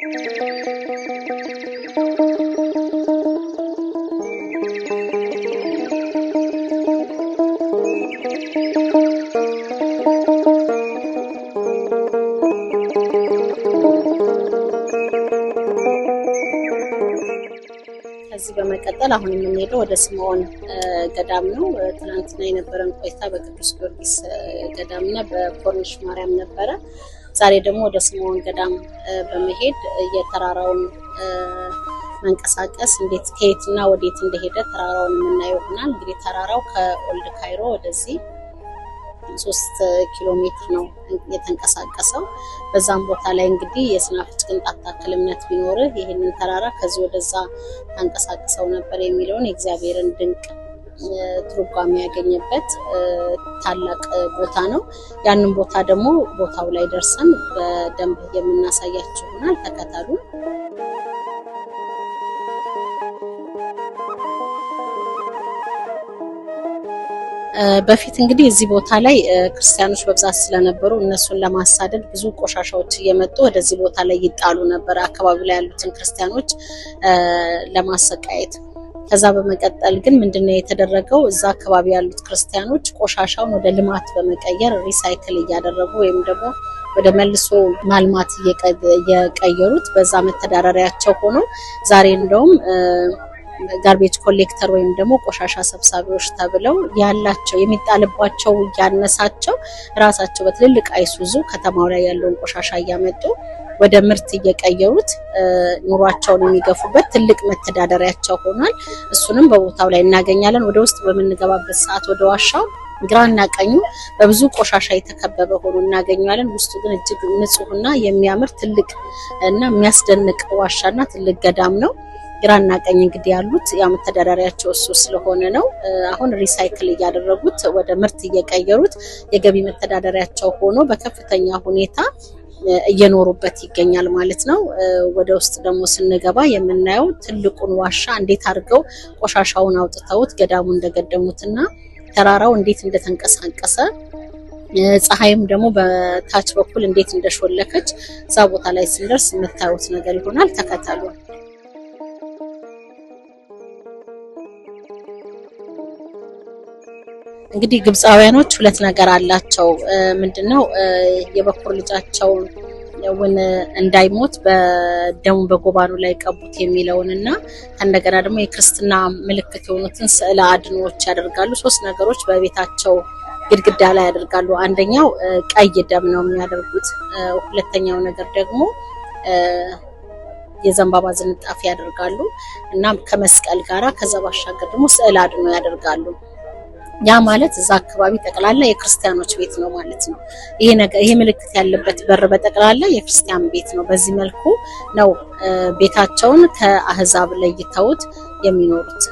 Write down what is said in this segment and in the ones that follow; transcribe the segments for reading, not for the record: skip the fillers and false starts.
ከዚህ በመቀጠል አሁን የምንሄደው ወደ ስምዖን ገዳም ነው። ትናንትና የነበረን ቆይታ በቅዱስ ጊዮርጊስ ገዳምና በኮርኒሽ ማርያም ነበረ። ዛሬ ደግሞ ወደ ስምዖን ገዳም በመሄድ የተራራውን መንቀሳቀስ እንዴት ከየትና ወዴት እንደሄደ ተራራውን የምናየው ይሆናል። እንግዲህ ተራራው ከኦልድ ካይሮ ወደዚህ 3 ኪሎ ሜትር ነው የተንቀሳቀሰው። በዛም ቦታ ላይ እንግዲህ የስናፍጭ ቅንጣት ታክል እምነት ቢኖርህ ይሄንን ተራራ ከዚህ ወደዛ ተንቀሳቀሰው ነበር የሚለውን የእግዚአብሔርን ድንቅ ትርጓሜ ያገኘበት ታላቅ ቦታ ነው። ያንን ቦታ ደግሞ ቦታው ላይ ደርሰን በደንብ የምናሳያችሁ ይሆናል። ተከታተሉ። በፊት እንግዲህ እዚህ ቦታ ላይ ክርስቲያኖች በብዛት ስለነበሩ እነሱን ለማሳደድ ብዙ ቆሻሻዎች እየመጡ ወደዚህ ቦታ ላይ ይጣሉ ነበር፣ አካባቢው ላይ ያሉትን ክርስቲያኖች ለማሰቃየት። ከዛ በመቀጠል ግን ምንድነው የተደረገው? እዛ አካባቢ ያሉት ክርስቲያኖች ቆሻሻውን ወደ ልማት በመቀየር ሪሳይክል እያደረጉ ወይም ደግሞ ወደ መልሶ ማልማት እየቀየሩት በዛ መተዳደሪያቸው ሆኖ ዛሬ እንደውም ጋርቤጅ ኮሌክተር ወይም ደግሞ ቆሻሻ ሰብሳቢዎች ተብለው ያላቸው የሚጣልባቸው ያነሳቸው ራሳቸው በትልልቅ አይሱዙ ከተማው ላይ ያለውን ቆሻሻ እያመጡ ወደ ምርት እየቀየሩት ኑሯቸውን የሚገፉበት ትልቅ መተዳደሪያቸው ሆኗል። እሱንም በቦታው ላይ እናገኛለን። ወደ ውስጥ በምንገባበት ሰዓት ወደ ዋሻው ግራና ቀኙ በብዙ ቆሻሻ የተከበበ ሆኖ እናገኛለን። ውስጡ ግን እጅግ ንጹህና የሚያምር ትልቅ እና የሚያስደንቅ ዋሻና ትልቅ ገዳም ነው። ግራና ቀኝ እንግዲህ ያሉት ያ መተዳደሪያቸው እሱ ስለሆነ ነው። አሁን ሪሳይክል እያደረጉት ወደ ምርት እየቀየሩት የገቢ መተዳደሪያቸው ሆኖ በከፍተኛ ሁኔታ እየኖሩበት ይገኛል ማለት ነው። ወደ ውስጥ ደግሞ ስንገባ የምናየው ትልቁን ዋሻ እንዴት አድርገው ቆሻሻውን አውጥተውት ገዳሙ እንደገደሙትና ተራራው እንዴት እንደተንቀሳቀሰ ፀሐይም ደግሞ በታች በኩል እንዴት እንደሾለከች እዛ ቦታ ላይ ስንደርስ የምታዩት ነገር ይሆናል። ተከታተሉ። እንግዲህ ግብፃውያኖች ሁለት ነገር አላቸው። ምንድነው? የበኩር ልጃቸውን እንዳይሞት በደሙ በጎባኑ ላይ ቀቡት የሚለውንና እንደገና ደግሞ የክርስትና ምልክት የሆኑትን ስዕለ አድኖዎች ያደርጋሉ። 3 ነገሮች በቤታቸው ግድግዳ ላይ ያደርጋሉ። አንደኛው ቀይ ደም ነው የሚያደርጉት። ሁለተኛው ነገር ደግሞ የዘንባባ ዝንጣፊ ያደርጋሉ እና ከመስቀል ጋራ ከዛ ባሻገር ደግሞ ስዕለ አድኖ ያደርጋሉ። ያ ማለት እዛ አካባቢ ጠቅላላ የክርስቲያኖች ቤት ነው ማለት ነው። ይሄ ምልክት ያለበት በር በጠቅላላ የክርስቲያን ቤት ነው። በዚህ መልኩ ነው ቤታቸውን ከአህዛብ ለይተውት የሚኖሩት።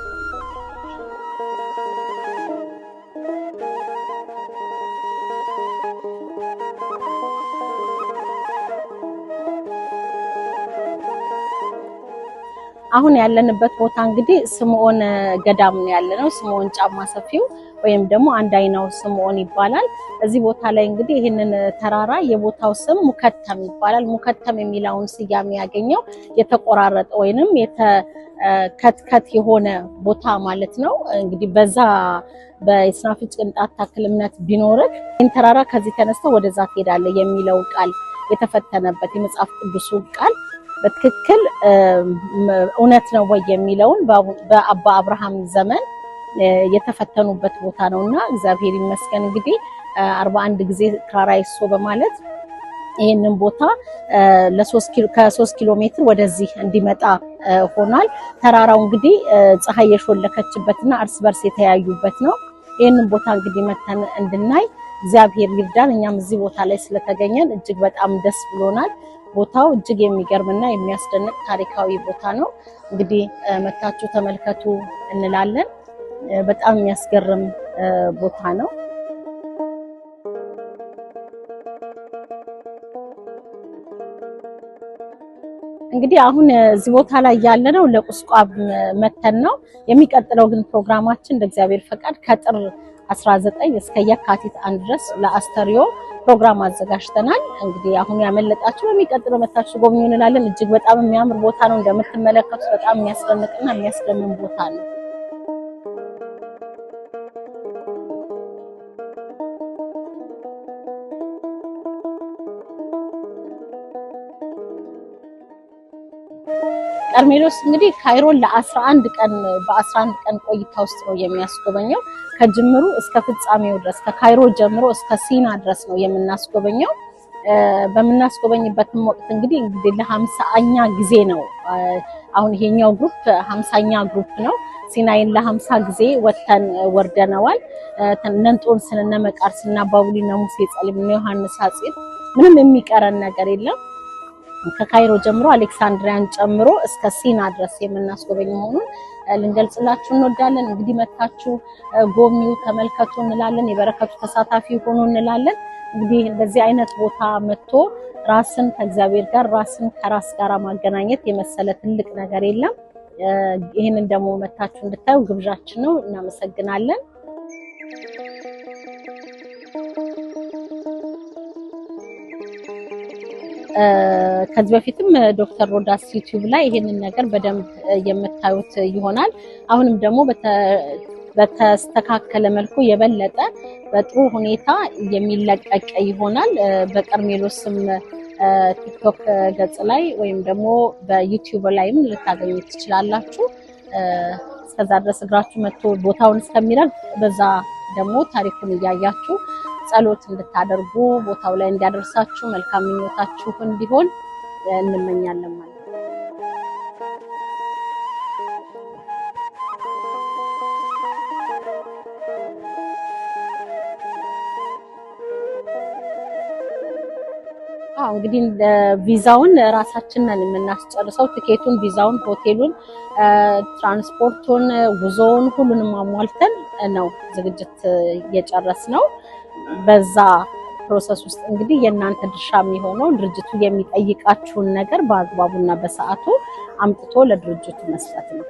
አሁን ያለንበት ቦታ እንግዲህ ስምዖን ገዳም ነው ያለነው። ስምዖን ጫማ ሰፊው ወይም ደግሞ አንድ አይናው ስምዖን ይባላል። እዚህ ቦታ ላይ እንግዲህ ይሄንን ተራራ የቦታው ስም ሙከተም ይባላል። ሙከተም የሚለውን ስያሜ ያገኘው የተቆራረጠ ወይንም የተከትከት የሆነ ቦታ ማለት ነው። እንግዲህ በዛ በስናፍጭ ቅንጣት ታክል እምነት ቢኖርህ ይህን ተራራ ከዚህ ተነስተው ወደዛ ትሄዳለህ የሚለው ቃል የተፈተነበት የመጽሐፍ ቅዱሱ ቃል በትክክል እውነት ነው ወይ የሚለውን በአባ አብርሃም ዘመን የተፈተኑበት ቦታ ነውና እግዚአብሔር ይመስገን። እንግዲህ 41 ጊዜ ክራራይሶ በማለት ይሄንን ቦታ ከ3 ኪሎ ሜትር ወደዚህ እንዲመጣ ሆኗል። ተራራው እንግዲህ ፀሐይ የሾለከችበትና እርስ በርስ የተያዩበት ነው። ይሄንን ቦታ እንግዲህ መተን እንድናይ እግዚአብሔር ይርዳን። እኛም እዚህ ቦታ ላይ ስለተገኘን እጅግ በጣም ደስ ብሎናል። ቦታው እጅግ የሚገርምና የሚያስደንቅ ታሪካዊ ቦታ ነው። እንግዲህ መታችሁ ተመልከቱ እንላለን። በጣም የሚያስገርም ቦታ ነው። እንግዲህ አሁን እዚህ ቦታ ላይ ያለነው ለቁስቋም መተን ነው። የሚቀጥለው ግን ፕሮግራማችን እንደ እግዚአብሔር ፈቃድ ከጥር 19 እስከ የካቲት 1 ድረስ ለአስተሪዮ ፕሮግራም አዘጋጅተናል። እንግዲህ አሁን ያመለጣችሁ በሚቀጥለው መታችሁ ጎብኙ እንላለን። እጅግ በጣም የሚያምር ቦታ ነው። እንደምትመለከቱት በጣም የሚያስደንቅና የሚያስደምም ቦታ ነው። ቀርሜሎስ እንግዲህ ካይሮን ለ11 ቀን በ11 ቀን ቆይታ ውስጥ ነው የሚያስጎበኘው። ከጅምሩ እስከ ፍጻሜው ድረስ ከካይሮ ጀምሮ እስከ ሲና ድረስ ነው የምናስጎበኘው። በምናስጎበኝበትም ወቅት እንግዲህ ለ50ኛ ጊዜ ነው። አሁን ይሄኛው ግሩፕ 50ኛ ግሩፕ ነው። ሲናይን ለ50 ጊዜ ወርደነዋል። ነንጦን ስንነ መቃርስና ባቡሊና ሙሴ ጸሊምና ዮሐንስ አጽፍ ምንም የሚቀረን ነገር የለም። ከካይሮ ጀምሮ አሌክሳንድሪያን ጨምሮ እስከ ሲና ድረስ የምናስጎበኝ መሆኑን ልንገልጽላችሁ እንወዳለን። እንግዲህ መታችሁ ጎብኚው፣ ተመልከቱ እንላለን። የበረከቱ ተሳታፊ ሆኑ እንላለን። እንግዲህ እንደዚህ አይነት ቦታ መጥቶ ራስን ከእግዚአብሔር ጋር ራስን ከራስ ጋር ማገናኘት የመሰለ ትልቅ ነገር የለም። ይህንን ደግሞ መታችሁ እንድታዩ ግብዣችን ነው። እናመሰግናለን። ከዚህ በፊትም ዶክተር ሮዳስ ዩቲዩብ ላይ ይሄንን ነገር በደንብ የምታዩት ይሆናል። አሁንም ደግሞ በተስተካከለ መልኩ የበለጠ በጥሩ ሁኔታ የሚለቀቅ ይሆናል። በቀርሜሎስም ቲክቶክ ገጽ ላይ ወይም ደግሞ በዩቲዩብ ላይም ልታገኙ ትችላላችሁ። እስከዛ ድረስ እግራችሁ መጥቶ ቦታውን እስከሚረግ በዛ ደግሞ ታሪኩን እያያችሁ ጸሎት እንድታደርጉ ቦታው ላይ እንዲያደርሳችሁ መልካም ምኞታችሁ እንዲሆን እንመኛለን ማለት ነው። እንግዲህ ቪዛውን ራሳችንን የምናስጨርሰው ቲኬቱን፣ ቪዛውን፣ ሆቴሉን፣ ትራንስፖርቱን፣ ጉዞውን ሁሉንም አሟልተን ነው ዝግጅት የጨረስነው። በዛ ፕሮሰስ ውስጥ እንግዲህ የእናንተ ድርሻ የሚሆነው ድርጅቱ የሚጠይቃችሁን ነገር በአግባቡና በሰዓቱ አምጥቶ ለድርጅቱ መስጠት ነው።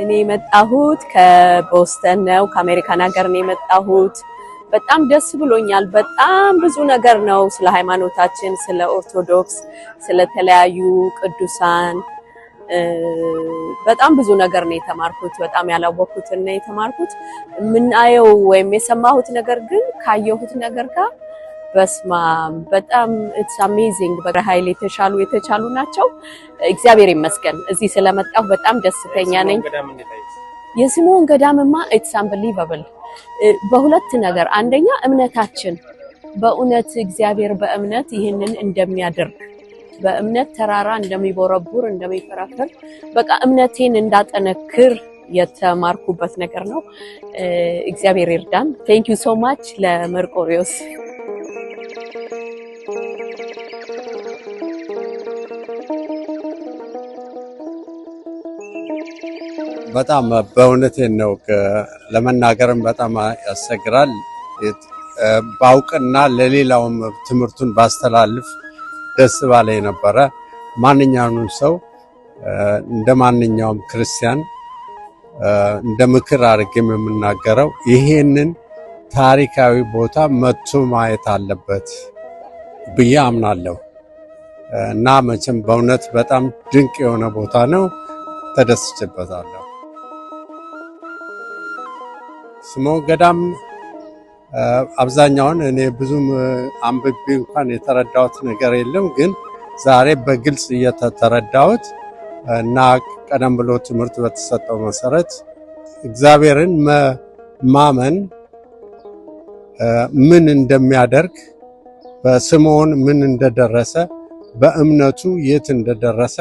እኔ የመጣሁት ከቦስተን ነው፣ ከአሜሪካን ሀገር ነው የመጣሁት። በጣም ደስ ብሎኛል። በጣም ብዙ ነገር ነው ስለ ሃይማኖታችን፣ ስለ ኦርቶዶክስ፣ ስለ ተለያዩ ቅዱሳን በጣም ብዙ ነገር ነው የተማርኩት። በጣም ያላወቅኩት ነው የተማርኩት። የምናየው ወይም የሰማሁት ነገር ግን ካየሁት ነገር ጋር በስማ በጣም ኢትስ አሜዚንግ። በኃይል የተቻሉ ናቸው። እግዚአብሔር ይመስገን እዚህ ስለመጣሁ በጣም ደስተኛ ነኝ። የስምዖን ገዳምማ ኢትስ አንቢሊቨብል በሁለት ነገር፣ አንደኛ እምነታችን በእውነት እግዚአብሔር በእምነት ይህንን እንደሚያደርግ፣ በእምነት ተራራ እንደሚቦረቡር እንደሚፈራፈር፣ በቃ እምነቴን እንዳጠነክር የተማርኩበት ነገር ነው። እግዚአብሔር ይርዳን። ቴንክ ዩ ሶ ማች ለመርቆሪዎስ። በጣም በእውነቴን ነው ለመናገርም በጣም ያስቸግራል። ባውቅና ለሌላውም ትምህርቱን ባስተላልፍ ደስ ባለኝ ነበረ። ማንኛውንም ሰው እንደ ማንኛውም ክርስቲያን እንደ ምክር አድርጌም የምናገረው ይሄንን ታሪካዊ ቦታ መጥቶ ማየት አለበት ብዬ አምናለሁ እና መቼም በእውነት በጣም ድንቅ የሆነ ቦታ ነው። ተደስቼበታለሁ። ስምዖን ገዳም አብዛኛውን እኔ ብዙም አንብቤ እንኳን የተረዳሁት ነገር የለም፣ ግን ዛሬ በግልጽ እየተረዳሁት እና ቀደም ብሎ ትምህርት በተሰጠው መሰረት እግዚአብሔርን ማመን ምን እንደሚያደርግ፣ በስምዖን ምን እንደደረሰ፣ በእምነቱ የት እንደደረሰ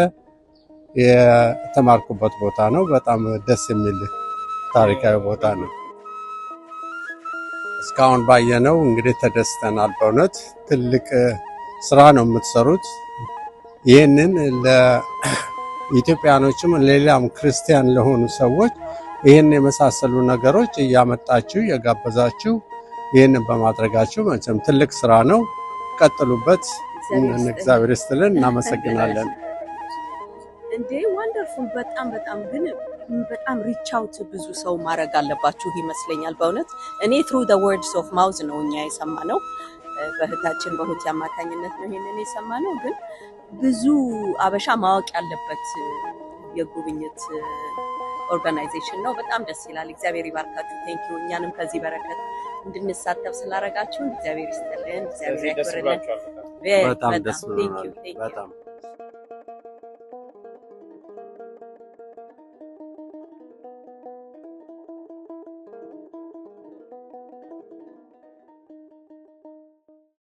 የተማርኩበት ቦታ ነው። በጣም ደስ የሚል ታሪካዊ ቦታ ነው። እስካሁን ባየነው እንግዲህ ተደስተናል። በእውነት ትልቅ ስራ ነው የምትሰሩት። ይህንን ለኢትዮጵያኖችም ለሌላም ክርስቲያን ለሆኑ ሰዎች ይህን የመሳሰሉ ነገሮች እያመጣችሁ እየጋበዛችሁ ይህንን በማድረጋችሁ መቼም ትልቅ ስራ ነው። ቀጥሉበት። እግዚአብሔር ይስጥልን። እናመሰግናለን። እንዴ ወንደርፉል በጣም ግን በጣም ሪች አውት ብዙ ሰው ማድረግ አለባችሁ ይመስለኛል በእውነት እኔ through the words of mouth ነው እኛ የሰማነው በህታችን በሁት ያማካኝነት ነው ይሄንን የሰማነው ግን ብዙ አበሻ ማወቅ ያለበት የጉብኝት ኦርጋናይዜሽን ነው በጣም ደስ ይላል እግዚአብሔር ይባርካችሁ ቴንክ ዩ እኛንም ከዚህ በረከት እንድንሳተፍ ስላደረጋችሁ እግዚአብሔር ይስጥልን እግዚአብሔር ያክብርልን በጣም ደስ ብሎናል በጣም